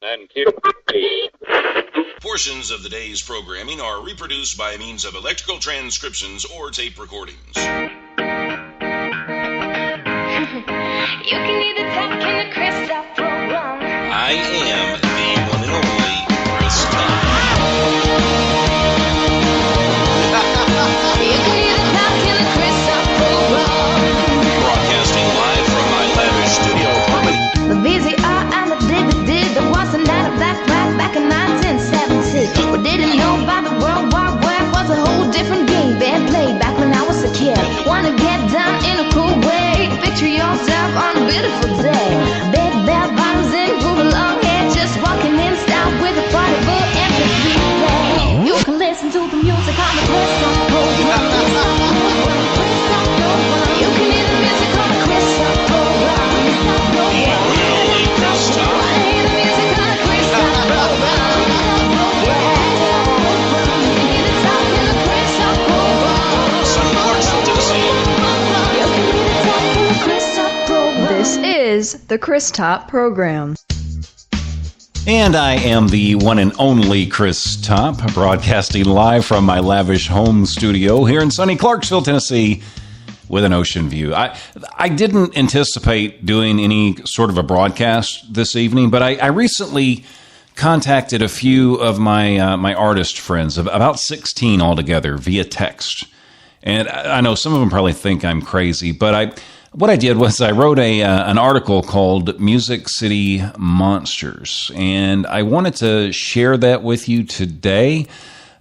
And cue. Portions of the day's programming are reproduced by means of electrical transcriptions or tape recordings. You can either talk in the Crystal program. I am the one and only Chris Top. You can either talk in the Crystal program. Broadcasting live from my lavish studio apartment. The VCR and the DVD, there was another black back in 1970. We didn't know about the World War Web, was a whole different game being played back when I was a kid. Wanna get down in a cool way, picture yourself on a beautiful day. Big bell bottoms and groove along here, just walking in style with a portable MP3 play. You can listen to the music on the Crystal program. You can hear the music on the Crystal program. Only Chris Top. Play the music on the Crystal program. You can hear the talk in the Crystal program. Sonny Clarksville, Tennessee. You can hear the talk in the Crystal program. This is the Chris Top Program. And I am the one and only Chris Top, broadcasting live from my lavish home studio here in sunny Clarksville, Tennessee, with an ocean view. I didn't anticipate doing any sort of a broadcast this evening, but I recently contacted a few of my my artist friends, about 16 altogether, via text. And I know some of them probably think I'm crazy, but what I did was I wrote an article called Music City Monsters, and I wanted to share that with you today.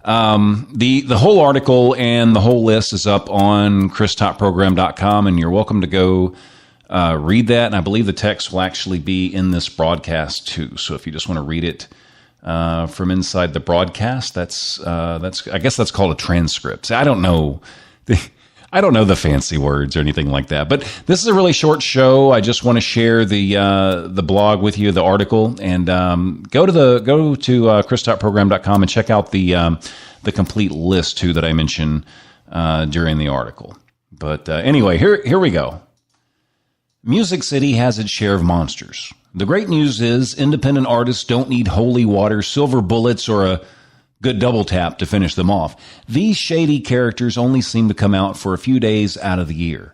The whole article and the whole list is up on christopprogram.com, and you're welcome to go read that. And I believe the text will actually be in this broadcast too. So if you just want to read it from inside the broadcast, that's I guess that's called a transcript. I don't know the fancy words or anything like that. But this is a really short show. I just want to share the blog with you, the article, and go to christopprogram.com and check out the complete list too that I mentioned during the article. But anyway, here we go. Music City has its share of monsters. The great news is independent artists don't need holy water, silver bullets, or a good double tap to finish them off. These shady characters only seem to come out for a few days out of the year.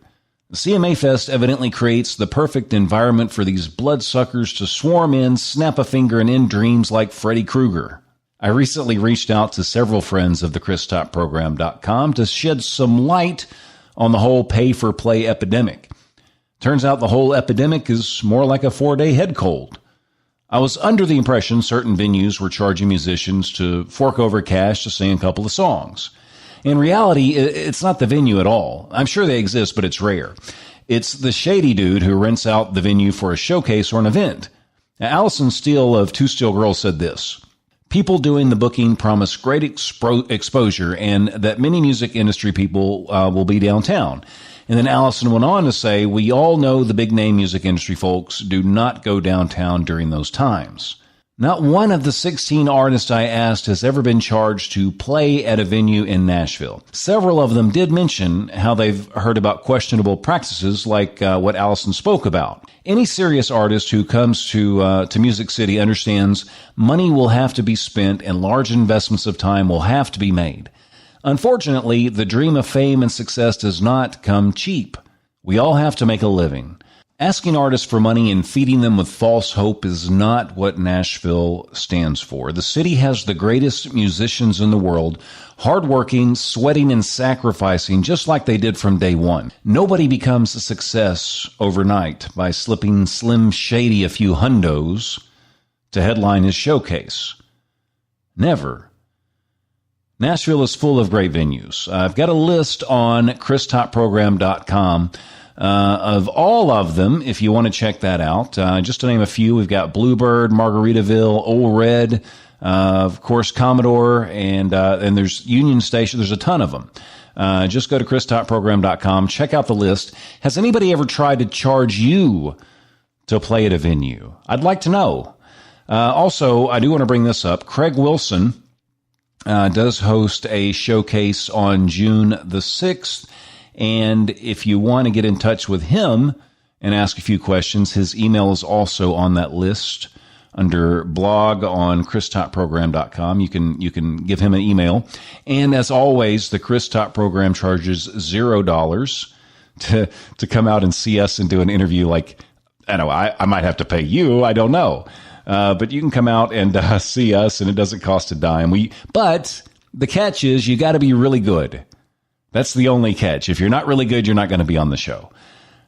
The CMA Fest evidently creates the perfect environment for these bloodsuckers to swarm in, snap a finger, and end dreams like Freddy Krueger. I recently reached out to several friends of the christopprogram.com to shed some light on the whole pay-for-play epidemic. Turns out the whole epidemic is more like a 4-day head cold. I was under the impression certain venues were charging musicians to fork over cash to sing a couple of songs. In reality, it's not the venue at all. I'm sure they exist, but it's rare. It's the shady dude who rents out the venue for a showcase or an event. Now, Allison Steel of Two Steel Girls said this: people doing the booking promise great exposure and that many music industry people will be downtown. And then Allison went on to say, we all know the big-name music industry folks do not go downtown during those times. Not one of the 16 artists I asked has ever been charged to play at a venue in Nashville. Several of them did mention how they've heard about questionable practices like what Allison spoke about. Any serious artist who comes to Music City understands money will have to be spent and large investments of time will have to be made. Unfortunately, the dream of fame and success does not come cheap. We all have to make a living. Asking artists for money and feeding them with false hope is not what Nashville stands for. The city has the greatest musicians in the world, hardworking, sweating, and sacrificing just like they did from day one. Nobody becomes a success overnight by slipping Slim Shady a few hundos to headline his showcase. Never. Nashville is full of great venues. I've got a list on christopprogram.com of all of them, if you want to check that out. Just to name a few, we've got Bluebird, Margaritaville, Old Red, of course, Commodore, and there's Union Station. There's a ton of them. Just go to christopprogram.com, check out the list. Has anybody ever tried to charge you to play at a venue? I'd like to know. Also, I do want to bring this up. Craig Wilson does host a showcase on June the 6th. And if you want to get in touch with him and ask a few questions, his email is also on that list under blog on christopprogram.com. You can give him an email. And as always, the Chris Top program charges $0 to come out and see us and do an interview. Like, I know I might have to pay you. I don't know. But you can come out and see us, and it doesn't cost a dime. But the catch is you got to be really good. That's the only catch. If you're not really good, you're not going to be on the show.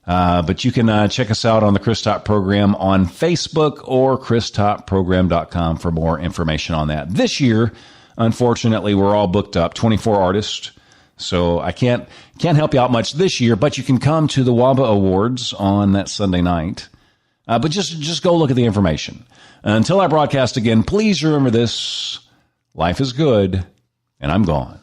But you can check us out on the Chris Top program on Facebook or christopprogram.com for more information on that. This year, unfortunately, we're all booked up, 24 artists. So I can't help you out much this year, but you can come to the WOBA Awards on that Sunday night. But just go look at the information. Until I broadcast again, please remember this: life is good, and I'm gone.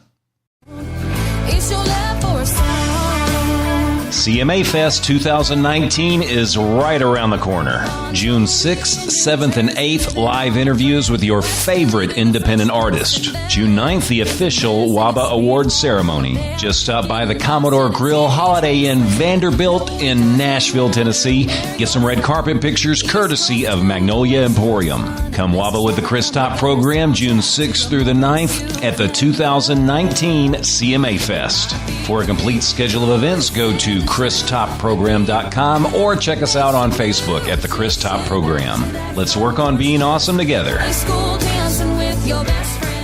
CMA Fest 2019 is right around the corner. June 6th, 7th, and 8th, live interviews with your favorite independent artist. June 9th, the official WOBA Awards ceremony. Just stop by the Commodore Grill Holiday Inn Vanderbilt in Nashville, Tennessee. Get some red carpet pictures courtesy of Magnolia Emporium. Come WOBA with the Chris Top program June 6th through the 9th at the 2019 CMA Fest. For a complete schedule of events, go to christopprogram.com or check us out on Facebook at the Chris Top Program. Let's work on being awesome together. School dancing with your best friend.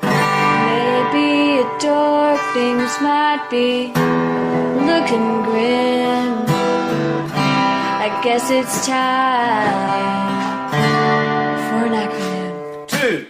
Maybe dark things might be looking grim. I guess it's time for an acronym. 2